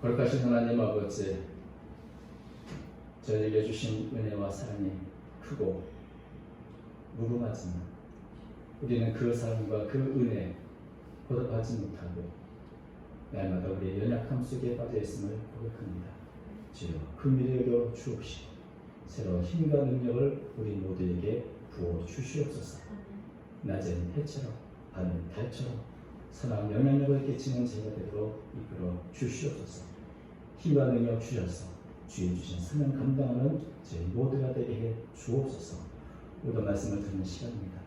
거룩하신 하나님 아버지, 저희에게 주신 은혜와 사랑이 크고 무궁하지만 우리는 그 사랑과 그 은혜에 보답하지 못하고 날마다 우리의 연약함 속에 빠져 있음을 고백합니다. 주여, 그 미래로 주옵시고 새로운 힘과 능력을 우리 모두에게 부어 주시옵소서. 낮엔 해처럼 밤엔 달처럼 선한 영향력을 끼치는 제가 되도록 이끌어 주시옵소서. 힘과 능력 주셔서 주의 주신 사명 감당하는 저희 모두가 되게 해 주옵소서. 모든 말씀을 듣는 시간입니다.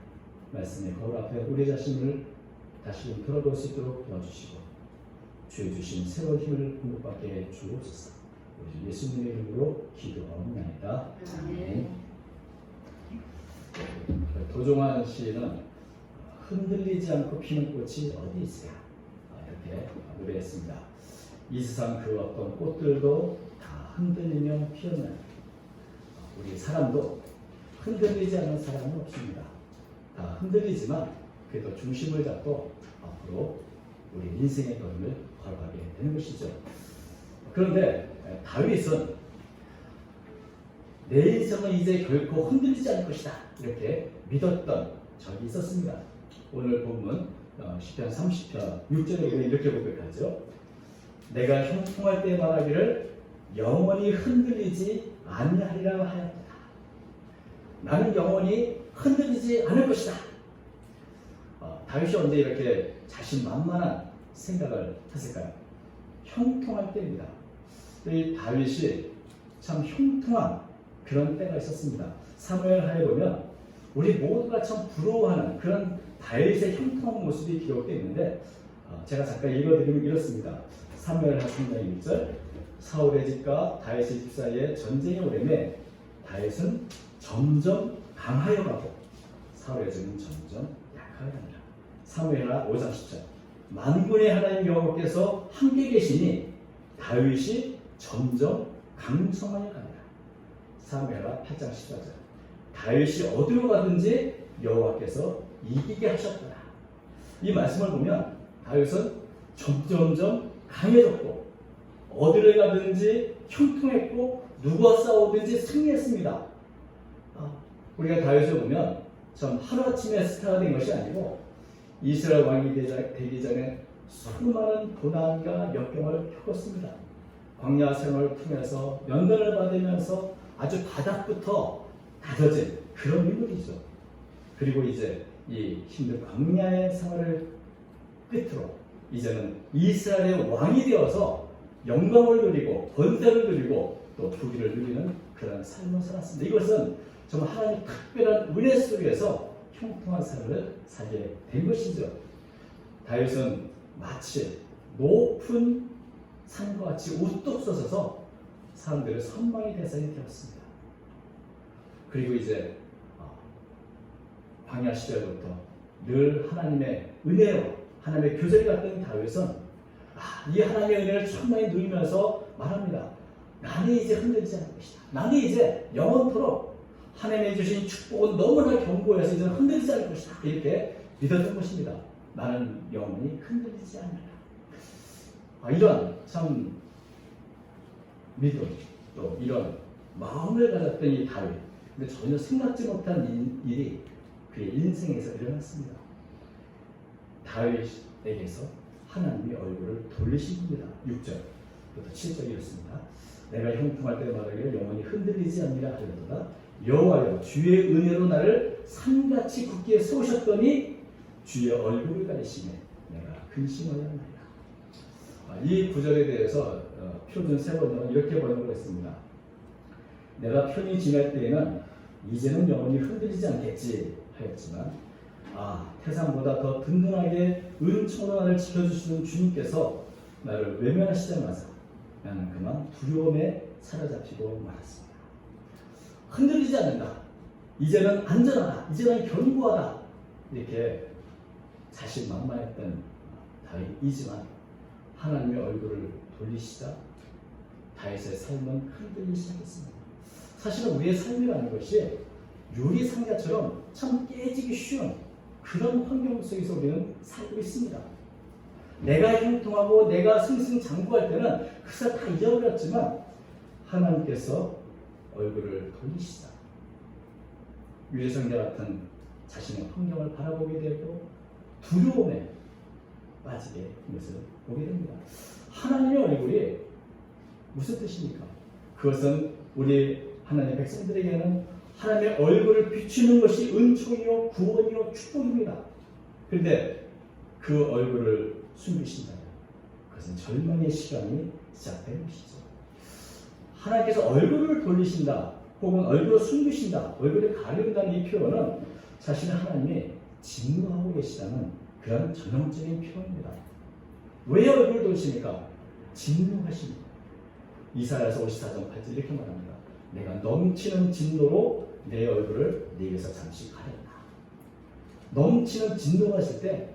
말씀의 거울 앞에 우리 자신을 다시 돌아볼 수 있도록 도와주시고 주의 주신 새로운 힘을 공급받게 해 주옵소서. 우리 예수님의 이름으로 기도하옵나이다. 아멘. 도종환 시인은 흔들리지 않고 피는 꽃이 어디 있어요? 이렇게 노래했습니다. 이 세상 그 어떤 꽃들도 다 흔들리며 피어나요. 우리 사람도 흔들리지 않는 사람은 없습니다. 다 흔들리지만 그래도 중심을 잡고 앞으로 우리 인생의 걸음을 걸어가게 되는 것이죠. 그런데 다윗은 내 인생은 이제 결코 흔들리지 않을 것이다 이렇게 믿었던 적이 있었습니다. 오늘 본문 시편 30편 6절에 이렇게 고백하죠. 내가 형통할 때 말하기를 영원히 흔들리지 아니하리라 하였다. 나는 영원히 흔들리지 않을 것이다. 다윗이 언제 이렇게 자신만만한 생각을 했을까요? 형통할 때입니다. 이 다윗이 참 형통한 그런 때가 있었습니다. 사무엘하에 보면 우리 모두가 참 부러워하는 그런 다윗의 형통한 모습이 기록되어 있는데 제가 잠깐 읽어드리면 이렇습니다. 사무엘하 3장 1절 사울의 집과 다윗의 집 사이에 전쟁이 오래매 다윗은 점점 강하여 가고 사울의 집은 점점 약하여 갑니다. 사무엘하 5장 10절 만군의 하나님 여호와께서 함께 계시니 다윗이 점점 강성하여 갑니다. 사무엘하 8장 14절 다윗이 어디로 가든지 여호와께서 이기게 하셨더라. 이 말씀을 보면 다윗은 점점점 강해졌고 어디를 가든지 형통했고 누구와 싸우든지 승리했습니다. 우리가 다윗을 보면 참 하루아침에 스타가 된 것이 아니고 이스라엘 왕이 되기 전에 수많은 고난과 역경을 겪었습니다. 광야 생활을 통해서 연단을 받으면서 아주 바닥부터 다져진 그런 인물이죠. 그리고 이제 이 힘든 광야의 생활을 끝으로 이제는 이스라엘의 왕이 되어서 영광을 누리고 권세를 누리고 또 부귀를 누리는 그런 삶을 살았습니다. 이것은 정말 하나님의 특별한 은혜 속에서 형통한 삶을 살게 된 것이죠. 다윗은 마치 높은 산과 같이 우뚝 솟아서 사람들의 선망의 대상이 되었습니다. 그리고 이제 광야 시절부터 늘 하나님의 은혜와 하나님의 교제를 갖던 다윗은 이 하나님의 은혜를 충만히 누리면서 말합니다. 나는 이제 흔들리지 않을 것이다. 나는 이제 영원토록 하나님의 주신 축복은 너무나 견고해서 이제 흔들리지 않을 것이다. 이렇게 믿었던 것입니다. 나는 영원히 흔들리지 않는다. 이런 참 믿음 또 이런 마음을 가졌던 이 다윗. 근데 전혀 생각지 못한 일이 그의 인생에서 일어났습니다. 다윗에게서 하나님의 얼굴을 돌리신 겁니다. 6절부터 7절이었습니다. 내가 형통할 때 말하기를 영원히 흔들리지 않으리라 하려도다. 여호와여 주의 은혜로 나를 산같이 굳게 세우셨더니 주의 얼굴을 가리시며 내가 근심하였나이다. 이 구절에 대해서 표준 세 번역은 이렇게 번역을 했습니다. 내가 편히 지낼 때에는 이제는 영원히 흔들리지 않겠지 하였지만 태산보다 더 든든하게 은총으로 나를 지켜주시는 주님께서 나를 외면하시자마자 나는 그만 두려움에 사로잡히고 말았습니다. 흔들리지 않는다. 이제는 안전하다. 이제는 견고하다. 이렇게 자신만만했던 다윗이지만 하나님의 얼굴을 돌리시자 다윗의 삶은 흔들리기 시작했습니다. 사실은 우리의 삶이라는 것이 유리 상자처럼 참 깨지기 쉬운 그런 환경 속에서 우리는 살고 있습니다. 내가 형통하고 내가 승승장구할 때는 그것을 다 잊어버렸지만 하나님께서 얼굴을 돌리시다. 유재성자 같은 자신의 환경을 바라보게 되고 두려움에 빠지게 된 것을 보게 됩니다. 하나님의 얼굴이 무슨 뜻입니까? 그것은 우리 하나님의 백성들에게는 하나님의 얼굴을 비추는 것이 은총이요 구원이요 축복입니다. 그런데 그 얼굴을 숨기신다면 그것은 절망의 시간이 시작되는 것이죠. 하나님께서 얼굴을 돌리신다 혹은 얼굴을 숨기신다, 얼굴을 가린다는 이 표현은 자신의 하나님이 진노하고 계시다는 그런 전형적인 표현입니다. 왜 얼굴을 돌리십니까? 진노하십니다. 이사야서 54장 8절 이렇게 말합니다. 내가 넘치는 진노로 내 얼굴을 네게서 잠시 가렸다. 넘치는 진노가 있을 때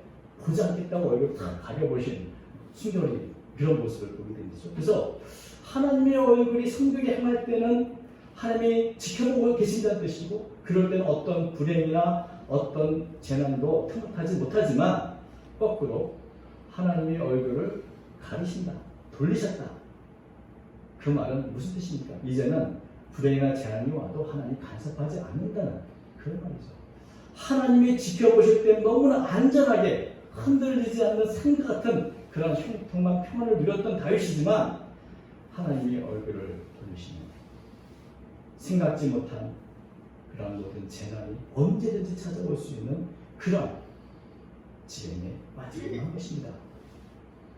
보지 않겠다고 얼굴을 가려보신 순결이 그런 모습을 보게 됩니다. 그래서 하나님의 얼굴이 성벽에 향할 때는 하나님이 지켜보고 계신다는 뜻이고, 그럴 때는 어떤 불행이나 어떤 재난도 탐욕하지 못하지만 거꾸로 하나님의 얼굴을 가리신다, 돌리셨다. 그 말은 무슨 뜻입니까? 이제는 불행이나 재난이 와도 하나님 간섭하지 않는다는 그런 말이죠. 하나님이 지켜보실 때 너무나 안전하게 흔들리지 않는 산과 같은 그런 형통한 평안을 누렸던 다윗이지만 하나님의 얼굴을 돌리시는 생각지 못한 그런 모든 재난이 언제든지 찾아올 수 있는 그런 지경에 빠지게 한 것입니다.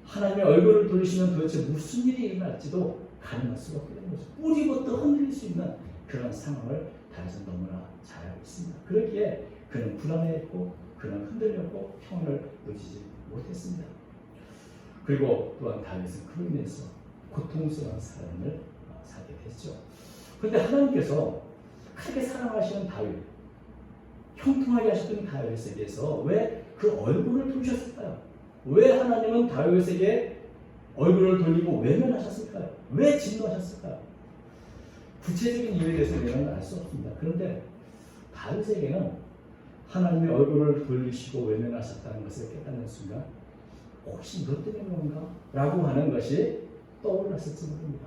하나님의 얼굴을 돌리시면 도대체 무슨 일이 일어날지도 가늠할 수가 없게 되는 거죠. 뿌리부터 흔들릴 수 있는 그런 상황을 다윗은 너무나 잘 알고 있습니다. 그러기에 그는 불안해했고 그는 흔들렸고 평안을 누리지 못했습니다. 그리고 또한 다윗은 그로 인해서 고통스러운 삶을 살게 됐죠. 그런데 하나님께서 크게 사랑하시는 다윗, 형통하게 하셨던 다윗에게서 왜 그 얼굴을 돌리셨을까요? 왜 하나님은 다윗에게 얼굴을 돌리고 외면하셨을까요? 왜 진노하셨을까요? 구체적인 이유에 대해서 우리는 알 수 없습니다. 그런데 다윗에게는 하나님의 얼굴을 돌리시고 외면하셨다는 것을 깨닫는 순간 혹시 너 때문에 그런가? 라고 하는 것이 떠올랐을지 모릅니다.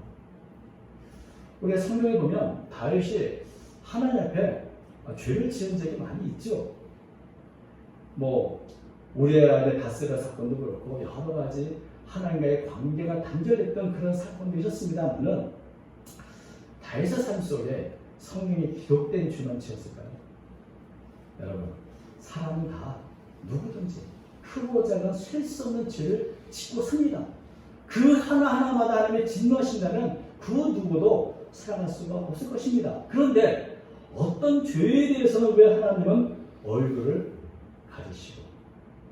우리가 성경에 보면 다윗이 하나님 앞에 죄를 지은 적이 많이 있죠. 우리아의 다스가 사건도 그렇고 여러 가지 하나님과의 관계가 단절했던 그런 사건도 있었습니다만은 다윗의 삶 속에 성경이 기록된 주만치였을까요? 여러분, 사람은 다 누구든지 크고 작은 셀 수 없는 죄를 짓고 삽니다. 그 하나하나마다 하나님의 진노하신다면 그 누구도 살아날 수가 없을 것입니다. 그런데 어떤 죄에 대해서는 왜 하나님은 얼굴을 가리시고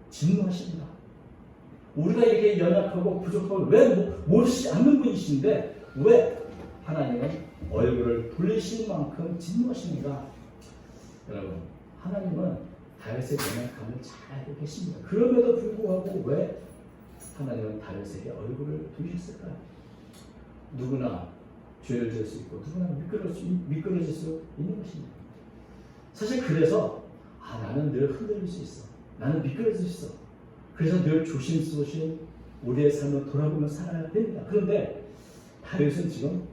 진노하십니다. 우리가 이렇게 연약하고 부족하고 왜 모르시지 않는 분이신데 왜 하나님은 얼굴을 돌리실 만큼 진노하십니까? 여러분, 하나님은 다윗의 연약함을 잘 알고 계십니다. 그럼에도 불구하고 왜 하나님은 다윗에게 얼굴을 돌리셨을까요? 누구나 죄를 지을 수 있고 누구나 미끄러질 수 있는 것입니다. 사실 그래서 나는 늘 흔들릴 수 있어. 나는 미끄러질 수 있어. 그래서 늘 조심스러운 우리의 삶을 돌아보며 살아야 됩니다. 그런데 다윗은 지금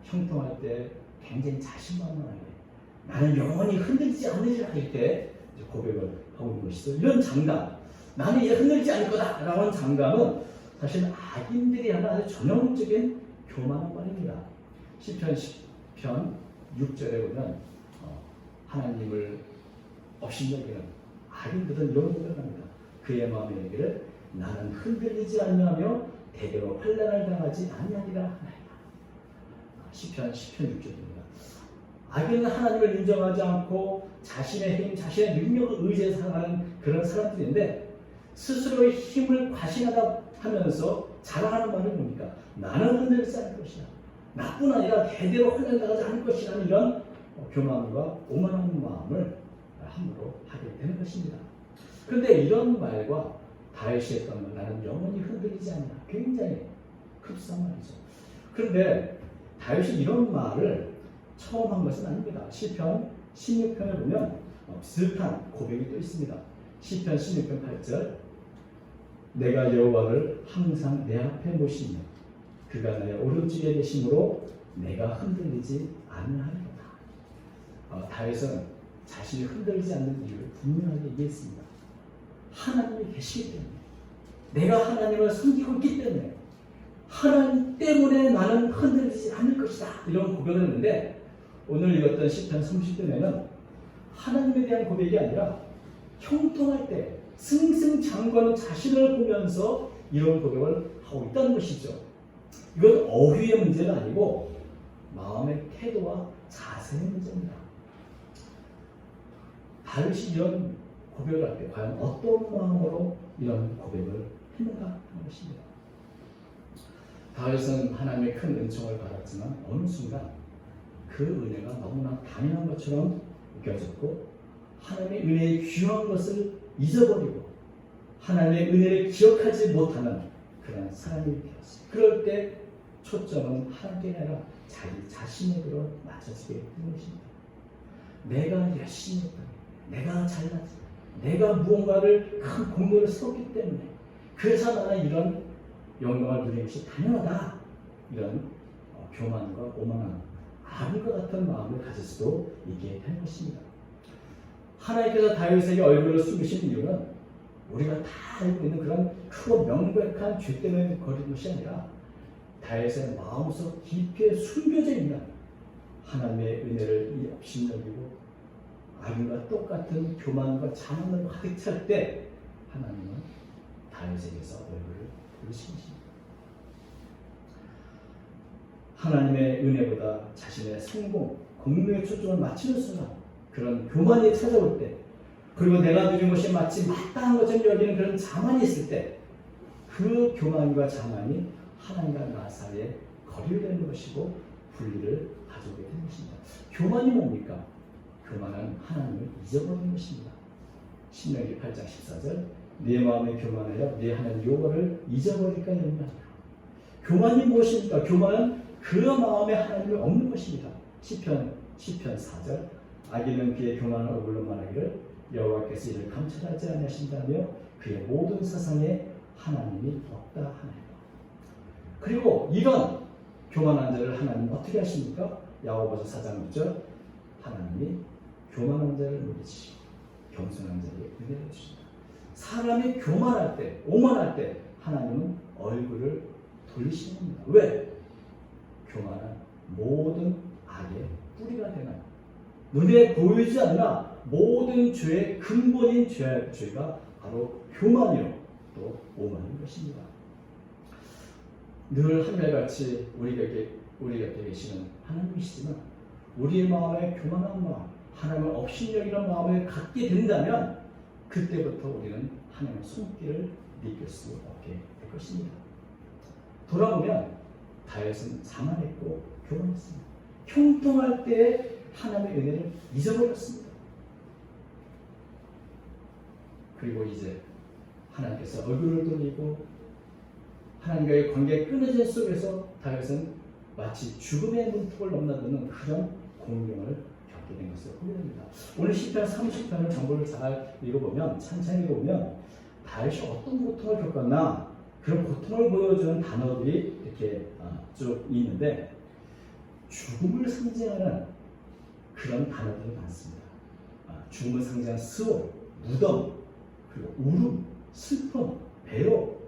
형통할 때 굉장히 자신만만하게 나는 영원히 흔들리지 않으리라 할 때 고백을 하고 있는 것이죠. 이런 장담, 나는 이제 흔들리지 않을 거다 라고 하는 장담은 사실 악인들이 하는 아주 전형적인 교만한 말입니다. 시편 10편 6절에 보면 하나님을 업신여기는 악인들은 이런 고백을 합니다. 그의 마음에 이르기를 나는 흔들리지 않냐며 대대로 환난을 당하지 아니하리라 하나이다. 시편 6절입니다. 악인은 하나님을 인정하지 않고 자신의 힘, 자신의 능력을 의지해 살아가는 그런 사람들인데 스스로의 힘을 과신하다 하면서 자랑하는 말이 뭡니까? 나는 흔들리지 않을 것이야. 나뿐 아니라 대대로 환난당하지 않을 것이라는 이런 교만과 오만한 마음을 함부로 하게 되는 것입니다. 그런데 이런 말과 다윗이 했던 말, 나는 영원히 흔들리지 않냐, 굉장히 흡사한 말이죠. 그런데 다윗이 이런 말을 처음 한 것은 아닙니다. 시편 16편에 보면 비슷한 고백이 또 있습니다. 시편 16편 8절 내가 여호와를 항상 내 앞에 모시며 그가 나의 오른쪽에 계심으로 내가 흔들리지 아니하리로다. 다윗은 자신이 흔들리지 않는 이유를 분명하게 얘기했습니다. 하나님이 계시기 때문에, 내가 하나님을 섬기고 있기 때문에, 하나님 때문에 나는 흔들리지 않을 것이다, 이런 고백을 했는데, 오늘 읽었던 시편 30편에는 하나님에 대한 고백이 아니라 형통할 때 승승장구하는 자신을 보면서 이런 고백을 하고 있다는 것이죠. 이건 어휘의 문제가 아니고 마음의 태도와 자세의 문제입니다. 다윗이 이런 고백을 할 때 과연 어떤 마음으로 이런 고백을 했는가 하는 것입니다. 다윗은 하나님의 큰 은총을 받았지만 어느 순간 그 은혜가 너무나 당연한 것처럼 느껴졌고, 하나님의 은혜의 귀한 것을 잊어버리고 하나님의 은혜를 기억하지 못하는 그런 사람이 되었어요. 그럴 때 초점은 하나님께 아니라 자기 자신에게로 맞춰지게 되는 것입니다. 내가 열심히 했다, 내가 잘났다, 내가 무언가를 큰 공로를 세웠기 때문에 그래서 나는 이런 영광을 누리는 것이 당연하다, 이런 교만과 오만한 아름과 같은 마음을 가질 수도 있게 된 것입니다. 하나님께서 다윗에게 얼굴을 숨기신 이유는 우리가 다 알고 있는 그런 크고 명백한 죄 때문에 거린 것이 아니라 다윗의 마음속 깊게 숨겨져 있는 하나님의 은혜를 업신여기고 악인과 똑같은 교만과 자만을 가득 찰 때 하나님은 다윗에게서 얼굴을 돌리신 것입니다. 하나님의 은혜보다 자신의 성공, 공로에 초점을 맞추는 순간, 그런 교만이 찾아올 때, 그리고 내가 누린 것이 마치 마땅한 것처럼 여기는 그런 자만이 있을 때, 그 교만과 자만이 하나님과 나 사이에 거리를 되는 것이고 분리를 가져오게 되는 것입니다. 교만이 뭡니까? 교만은 하나님을 잊어버리는 것입니다. 신명기 8장 14절, 내 마음에 교만하여 내 하나님 여호와를 잊어버릴까 이런 교만이 무엇입니까? 교만은 그 마음에 하나님이 없는 것입니다. 시편 4절, 악인은 그의 교만한 얼굴로 말하기를 여호와께서 이를 감찰하지 아니하신다며 그의 모든 사상에 하나님이 없다 하나이다. 그리고 이런 교만한 자를 하나님은 어떻게 하십니까? 야고보서 4장 6절, 하나님이 교만한 자를 물리치시고 겸손한 자에게 은혜를 주신다. 사람이 교만할 때, 오만할 때 하나님은 얼굴을 돌리시는 겁니다. 왜? 교만은 모든 악의 뿌리가 되는, 눈에 보이지 않으나 모든 죄의 근본인 죄가 바로 교만이요 또 오만인 것입니다. 늘 한결같이 우리 곁에 계시는 하나님이시지만 우리의 마음에 교만한 마음, 하나님을 업신여기는 마음을 갖게 된다면 그때부터 우리는 하나님의 손길을 느낄 수 없게 될 것입니다. 돌아보면 다윗은 자만했고 교만했습니다. 형통할 때에 하나님의 은혜를 잊어버렸습니다. 그리고 이제 하나님께서 얼굴을 돌리고 하나님과의 관계가 끊어진 속에서 다윗은 마치 죽음의 문턱을 넘나드는 그런 공경을 겪게 된 것을 보게 됩니다. 오늘 시편 30편을 전부를 잘 읽어보면, 찬찬히 읽어보면 다윗이 어떤 고통을 겪었나 그런 고통을 보여주는 단어들이 이렇게 쭉 있는데, 죽음을 상징하는 그런 단어들이 많습니다. 죽음을 상징하는 스월, 무덤, 그리고 울음, 슬픔, 배로,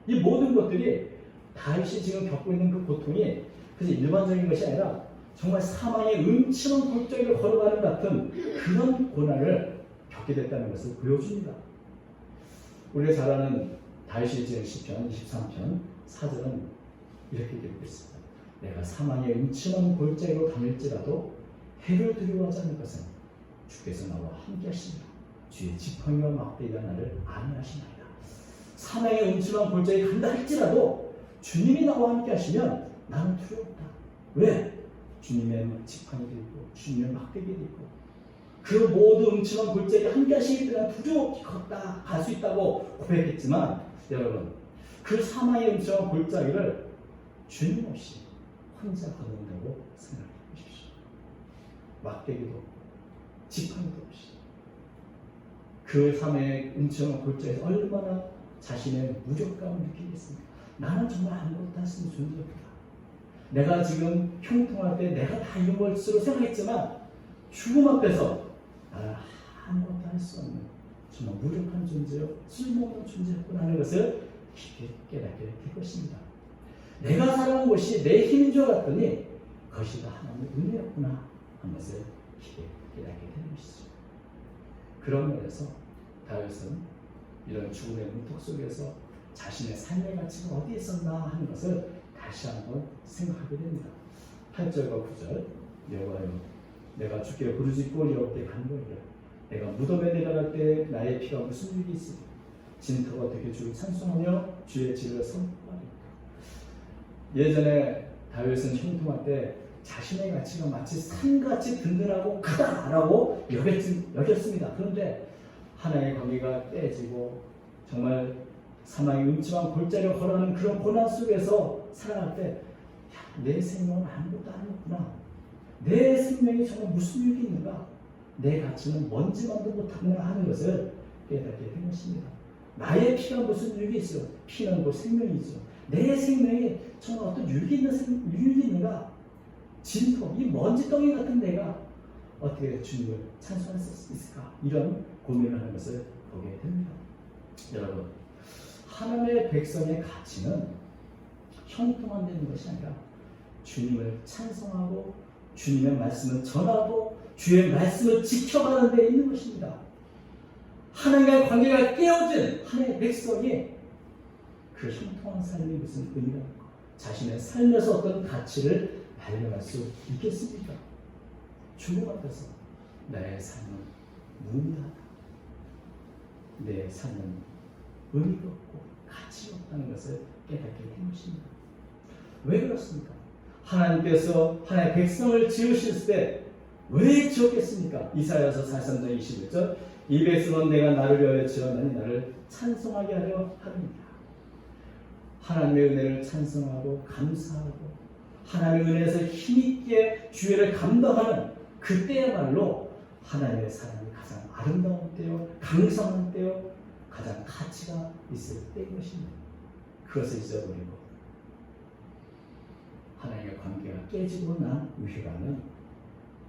이 모든 것들이 다윗이 지금 겪고 있는 그 고통이 그래서 일반적인 것이 아니라 정말 사망의 음침한 골짜기를 걸어가는 같은 그런 고난을 겪게 됐다는 것을 보여줍니다. 우리가 잘 아는 다윗이 지은 시편 23편 4절은 이렇게 기록되어 있습니다. 내가 사망의 음침한 골짜기로 다닐지라도 해를 두려워하지 않을 것은 주께서 나와 함께 하시니라. 주의 지팡이와 막대기가 나를 안위하시나이다. 사망의 음침한 골짜기 간다 할지라도 주님이 나와 함께 하시면 나는 두렵다. 왜? 주님의 지팡이도 있고 주님의 막대기도 있고 그 모든 음침한 골짜기 함께 하시기 때문에 두려워 걷다 갈 수 있다고 고백했지만, 여러분 그 사망의 음침한 골짜기를 주님 없이 혼자 걷는다고 생각해 보십시오. 막대기도 없고 지팡이도 없이 그 사망의 음침한 골짜기에서 얼마나 자신의 무력감을 느끼겠습니다. 나는 정말 아무것도 할 수 있는 존재구나. 내가 지금 형통할 때 내가 다 이룬 것으로 생각했지만 죽음 앞에서 나는 아무것도 할 수 없는 정말 무력한 존재요, 쓸모없는 존재였구나 하는 것을 깊이 깨닫게 될 것입니다. 내가 살아온 것이 내 힘인 줄 알았더니 그것이 다 하나님의 은혜였구나 하는 것을 깊이 깨닫게 되는 것이죠. 그런 면에서 다윗은 이런 죽음의 문턱 속에서 자신의 삶의 가치가 어디에 있었나 하는 것을 다시 한번 생각하게 됩니다. 8절과 9절 여호와여 내가 주께 부르짖고 여호와께 간구하리라. 내가 무덤에 내려갈 때 나의 피가 무슨 일이 있으리. 진토가 되게 주를 찬송하며 주의 지를 선포하리라. 예전에 다윗은 형통할 때 자신의 가치가 마치 산같이 든든하고 크다라고 여겼습니다. 그런데 하나의 관계가 떼지고 정말 사망의 음침한 골짜기를 걸어가는 그런 고난 속에서 살아갈 때 내 생명은 아무것도 아니었구나. 내 생명이 정말 무슨 일이 있는가. 내 가치는 먼지만도 못하구나 하는 것을 깨닫게 된 것입니다. 나의 피가 무슨 유익이 있어? 피는 곧 생명이죠. 내 생명이 정말 어떤 유익이 있는가? 진토, 이 먼지덩이 같은 내가 어떻게 주님을 찬송할 수 있을까? 이런 고민을 하는 것을 보게 됩니다. 여러분, 하나님의 백성의 가치는 형통한 데는 것이 아니라 주님을 찬송하고 주님의 말씀을 전하고 주의 말씀을 지켜가는 데 있는 것입니다. 하나님과의 관계가 깨어진 하나님의 백성이 그 형통한 삶이 무슨 의미가 있고 자신의 삶에서 어떤 가치를 발견할 수 있겠습니까? 죽음 앞에서 나의 삶은 무의미하다. 내 삶은 의미가 없고 가치가 없다는 것을 깨닫게 된 것입니다. 왜 그렇습니까? 하나님께서 하나님의 백성을 지으실 때 왜 지었겠습니까? 이사야서 43장 21절 이 백성은 내가 나를 위하여 지었나니 나를 찬송하게 하려 하느니라. 하나님의 은혜를 찬송하고 감사하고 하나님의 은혜에서 힘있게 주의를 감당하는 그때야말로 하나님의 사랑이 가장 아름다운 때요, 강성한 때요, 가장 가치가 있을 때인 것입니다. 그것을 잊어버리고 하나님의 관계가 깨지고 난 이후라는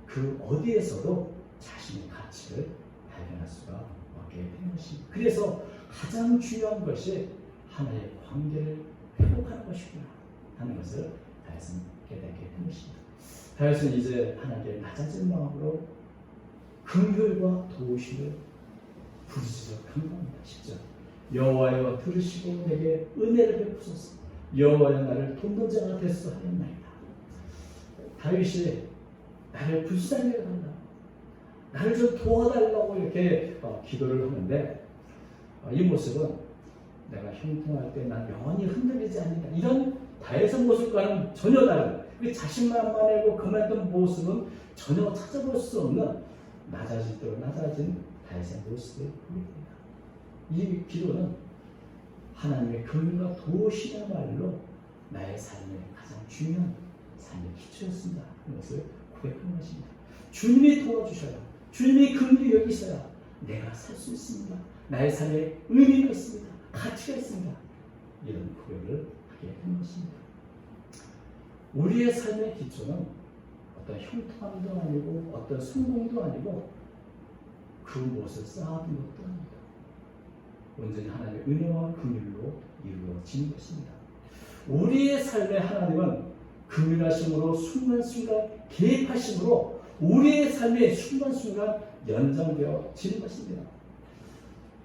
그 어디에서도 자신의 가치를 발견할 수가 없게 되는 것입니다. 그래서 가장 중요한 것이 하나님의 관계를 회복하는 것이구나 하는 것을 다윗은 깨닫게 된 것입니다. 다윗은 이제 하나님께 낮아진 마음으로 긍휼과 도우심을 부르짖어 간구합니다. 10절 여호와여 들으시고 내게 은혜를 베푸소서. 여호와여 나를 돕는 자가 되소서 하였나이다. 다윗이 나를 불쌍히 여겨달라, 나를 좀 도와달라고 이렇게 기도를 하는데 이 모습은 내가 형통할 때 난 영원히 흔들리지 않는다. 이런 다윗의 모습과는 전혀 다른 자신만만하고 그만했던 모습은 전혀 찾아볼 수 없는 낮아질대로 낮아진 다윗의 모습을 보게 됩니다. 이 기도는 하나님의 긍휼과 도우시야말로 나의 삶의 가장 중요한 삶의 기초였습니다 하는 것을 고백하는 것입니다. 주님이 도와주셔야, 주님이 긍휼히 여기셔야 내가 살 수 있습니다. 나의 삶에 의미가 있습니다. 가치가 있습니다. 이런 고백을 하게 된 것입니다. 우리의 삶의 기초는 어떤 형통함도 아니고 어떤 성공도 아니고 그 무엇을 쌓아둔 것도 아닙니다. 온전히 하나님의 은혜와 긍휼로 이루어진 것입니다. 우리의 삶의 하나님은 긍휼하심으로 순간순간 개입하심으로 우리의 삶의 순간순간 연장되어지는 것입니다.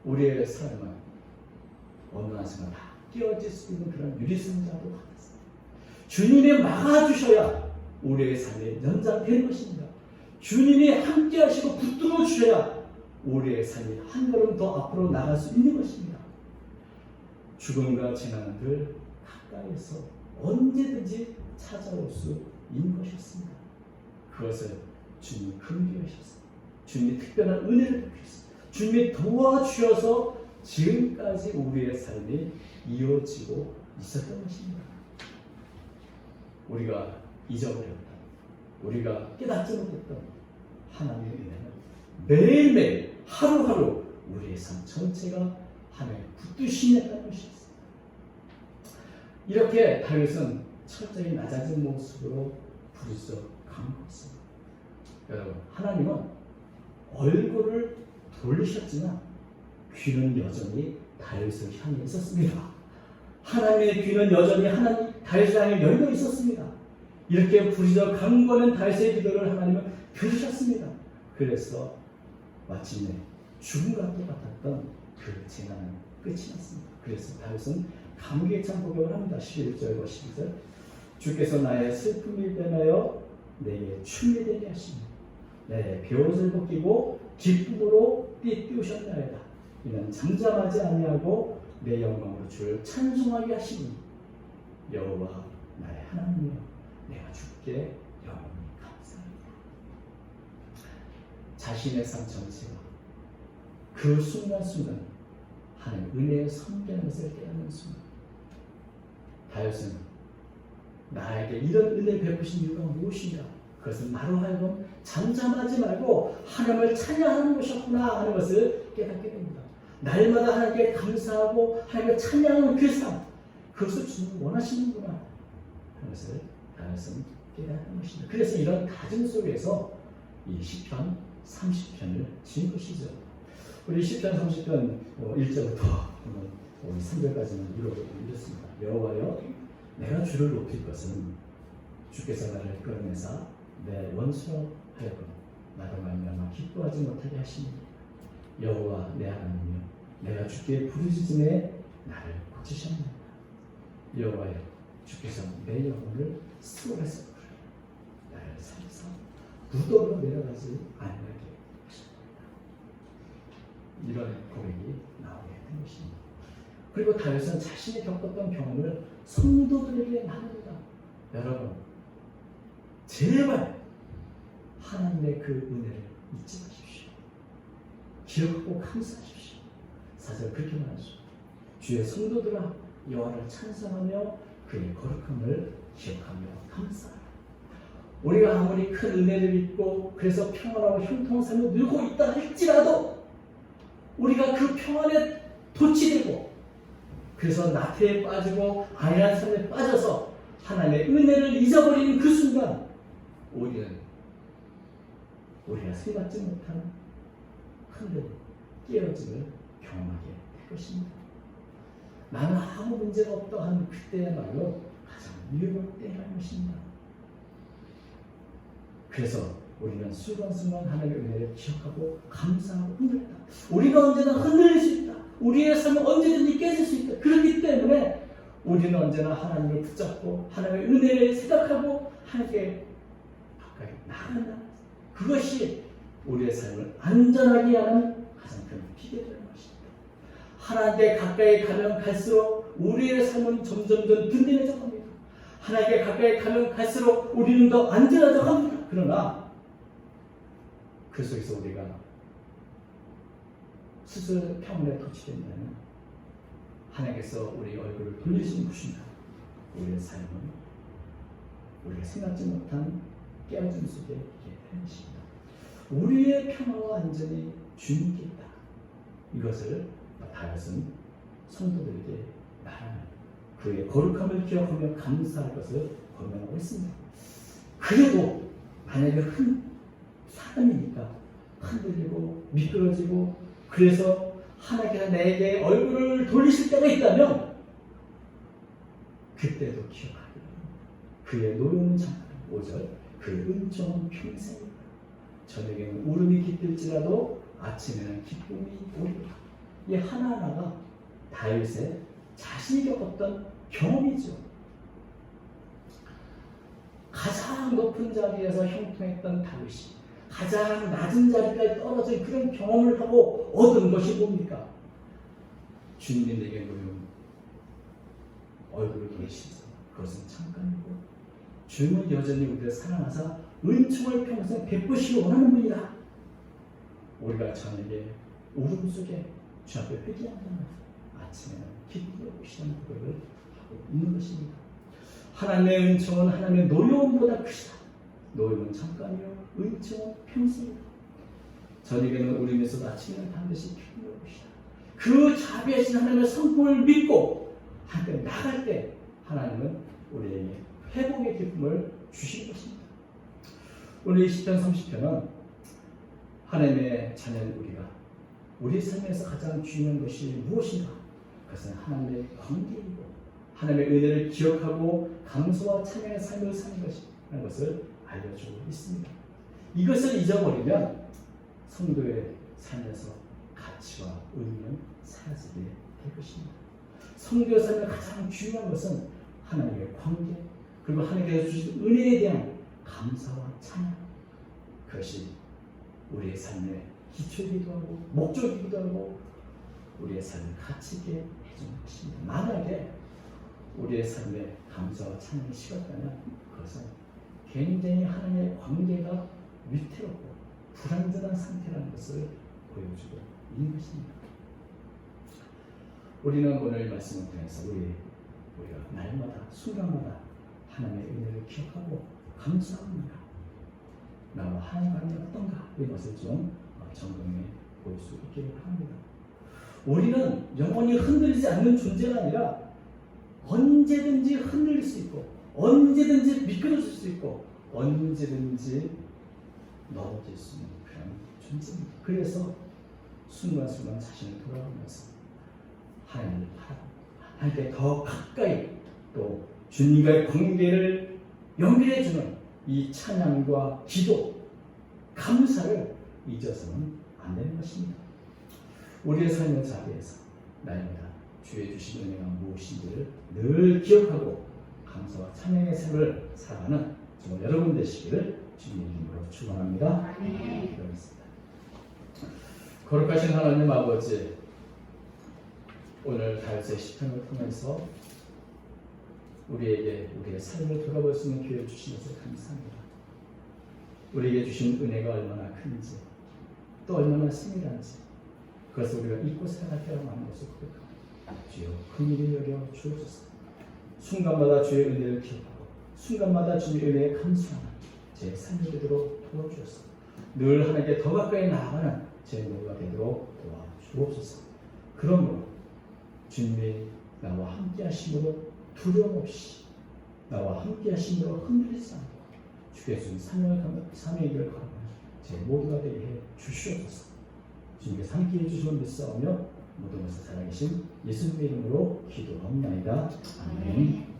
우리의 삶은 어느 한 순간 다 깨어질 수 있는 그런 유리선자도 같습니다. 주님이 막아주셔야 우리의 삶에 연장되는 것입니다. 주님이 함께 하시고 붙들어 주셔야 우리의 삶이 한 걸음 더 앞으로 나갈 수 있는 것입니다. 죽음과 재난들 가까이에서 언제든지 찾아올 수 있는 것이었습니다. 그것을 주님이 긍휼하셨습니다. 주님이 특별한 은혜를 베푸셨습니다. 주님이 도와주셔서 지금까지 우리의 삶이 이어지고 있었던 것입니다. 우리가 잊어버렸던, 우리가 깨닫지 못했던 하나님의 은혜는 매일매일 하루하루 우리의 삶 전체가 하나님의 붙드심이 있다는 것이었습니다. 이렇게 다윗은 철저히 낮아진 모습으로 부르짖어 간구했습니다. 여러분, 하나님은 얼굴을 돌리셨지만 귀는 여전히 다윗을 향해 있었습니다. 하나님의 귀는 여전히 다윗을 향해 열려 있었습니다. 이렇게 부르짖어 간구하는 다윗의 기도를 하나님은 들으셨습니다. 그래서 마침내 죽음과 똑같았던 그 재난은 끝이 났습니다. 그래서 다윗은 감격에 찬 고백을 합니다. 11절과 12절. 주께서 나의 슬픔을 빼내어 내게 춤이 되게 하시니 내 베옷을 벗기고 기쁨으로 띠띠우셨나이다. 이는 잠잠하지 아니하고 내 영광으로 주를 찬송하게 하시니 여호와 나의 하나님이여 내가 주께 영원히 감사합니다. 자신의 삶 전체가 그 순간순간 하나님 은혜의 선배라는 것을 깨닫는 순간 다윗은 나에게 이런 은혜를 베푸신 이유가 무엇인가? 그것은 나로 하여금 잠잠하지 말고 하나님을 찬양하는 것이었구나 하는 것을 깨닫게 됩니다. 날마다 하나님께 감사하고 하나님을 찬양하는 그 삶, 그것을 주님 원하시는구나 하는 것을 다윗은 깨닫는 것입니다. 그래서 이런 다짐 속에서 이 시편 30편을 지은 것이죠. 우리 시편 30편 1절부터 우리 3절까지는 읽었습니다. 여호와여 내가 주를 높일 것은 주께서 나를 끌어내사 내 원수로 하여금 나로 말미암아 기뻐하지 못하게 하시니 여호와 내 하나님이여 내가 주께 부르짖음에 나를 고치셨나이다. 여호와여 주께서 내 영혼을 스스로에서 나를 살려서 무덤으로 내려가지 아니하게 하셨나이다. 이런 고백이 나오게 된 것입니다. 그리고 다윗은 자신이 겪었던 경험을 성도들에게 나눕니다. 여러분, 제발 하나님의 그 은혜를 잊지 마십시오. 기억하고 감사하십시오. 4절 그렇게 말하죠. 주의 성도들아 여호와를 찬송하며 그의 거룩함을 기억하며 감사하라. 우리가 아무리 큰 은혜를 입고 그래서 평안하고 형통한 삶을 누리고 있다 할지라도 우리가 그 평안에 도취되고 그래서 나태에 빠지고 안일한 삶에 빠져서 하나님의 은혜를 잊어버리는 그 순간 오히려 우리가 생각지 못한 흔들림, 깨어짐을 경험하게 될 것입니다. 나는 아무 문제가 없다 하는 그때야말로 가장 위험할 때라는 것입니다. 그래서 우리는 순간순간 하나님의 은혜를 기억하고 감사하고 흔들다. 우리가 언제나 흔들릴 수 있다. 우리의 삶은 언제든지 깨질 수 있다. 그렇기 때문에 우리는 언제나 하나님을 붙잡고 하나님의 은혜를 생각하고 하나님께 가까이 나아간다. 그것이 우리의 삶을 안전하게 하는 가장 큰 비결이라는 것입니다. 하나님께 가까이 가면 갈수록 우리의 삶은 점점 든든해져 갑니다. 하나님께 가까이 가면 갈수록 우리는 더 안전해져 갑니다. 그러나 그 속에서 우리가 스스로 평온에 도취된다면 하나님께서 우리 얼굴을 돌리시는 것입니다. 우리의 삶은 우리가 생각지 못한 깨어짐 속에 있게 되는 것입니다. 우리의 평화와 안전이 주님께 있다. 이것을 다윗은 성도들에게 말하는 그의 거룩함을 기억하며 감사할 것을 권면하고 있습니다. 그래도 만약에 사람이니까 흔들리고 미끄러지고 그래서 하나님께서 내게 얼굴을 돌리실 때가 있다면 그때도 기억하기를 그의 노여운 장관 5절 그 은총은 평생이다. 저녁에는 울음이 깃들지라도 아침에는 기쁨이 오리라. 이 하나하나가 다윗의 자신이 겪었던 경험이죠. 가장 높은 자리에서 형통했던 다윗이 가장 낮은 자리까지 떨어진 그런 경험을 하고 얻은 것이 뭡니까? 주님이 내게 놓인 얼굴을 돌리시면서 그것은 잠깐이고 주님은 여전히 우리를 사랑하사 은총을 평생 베푸시기 원하는 분이다. 우리가 저녁에 울음 속에 주 앞에 회개한다면 아침에는 기쁨으로 오시는 고백을 하고 있는 것입니다. 하나님의 은총은 하나님의 노여움보다 크시다. 노여움은 잠깐이요 은총은 평생이다. 저녁에는 울으면서도 아침에는 반드시 기쁨으로 오시다. 그 자비하신 하나님의 성품을 믿고 하나님 나갈 때 하나님은 우리에게 회복의 기쁨을 주시는 것입니다. 오늘 20편 30편은 하나님의 자녀인 우리가 우리 삶에서 가장 중요한 것이 무엇인가? 그것은 하나님의 관계이고 하나님의 은혜를 기억하고 감사와 찬양의 삶을 사는 것이라는 것을 알려주고 있습니다. 이것을 잊어버리면 성도의 삶에서 가치와 의미는 사라지게 될 것입니다. 성도의 삶의 가장 중요한 것은 하나님의 관계 그리고 하나님께서 주신 은혜에 대한 감사와 찬양 그것이 우리의 삶의 기초이기도 하고 목적이기도 하고 우리의 삶을 가치 있게 해주는 것입니다. 만약에 우리의 삶에 감사와 찬양이 식었다면 그것은 굉장히 하나님의 관계가 위태롭고 불완전한 상태라는 것을 보여주고 있는 것입니다. 우리는 오늘 말씀을 통해서 우리가 날마다 순간마다 하나님의 은혜를 기억하고 감사합니다. 나와 하나님이 어떤가 이것을 좀 점검해 볼 수 있기를 합니다. 우리는 영원히 흔들리지 않는 존재가 아니라 언제든지 흔들릴 수 있고 언제든지 미끄러질 수 있고 언제든지 넘어질 수 있는 그런 존재입니다. 그래서 순간순간 자신을 돌아보면서 하나님을 바라보고 하나님께 더 가까이 또 주님과의 관계를 연결해주는 이 찬양과 기도, 감사를 잊어서는 안 되는 것입니다. 우리의 삶의 자리에서 날마다 주의 주신 은혜가 무엇인지를 늘 기억하고 감사와 찬양의 삶을 살아가는 정말 여러분 되시기를 주님의 이름으로 축원합니다. 기도하겠습니다. 거룩하신 하나님 아버지, 오늘 다윗의 시편을 통해서 우리에게 우리의 삶을 돌아볼 수 있는 기회를 주신 것을 감사합니다. 우리에게 주신 은혜가 얼마나 큰지 또 얼마나 신이란지 그것을 우리가 잊고 살아갈 때가 많은 것을 고백합니다. 주여 긍휼히 여겨 주옵소서. 순간마다 주의 은혜를 기억하고 순간마다 주의 은혜에 감사하는 제 삶이 되도록 도와주옵소서. 늘 하나님께 더 가까이 나아가는 제 모두가 되도록 도와주옵소서. 그러므로 주님이 나와 함께 하심으로 두려움 없이 나와 함께 하심으로 흔들리지 않고 주께 주신 삶의 길을 걸어가는 제 모두가 되게 해 주시옵소서. 주님께서 함께 해주시면 믿사오며 모든 것을 살아계신 예수님의 이름으로 기도합니다. 아멘.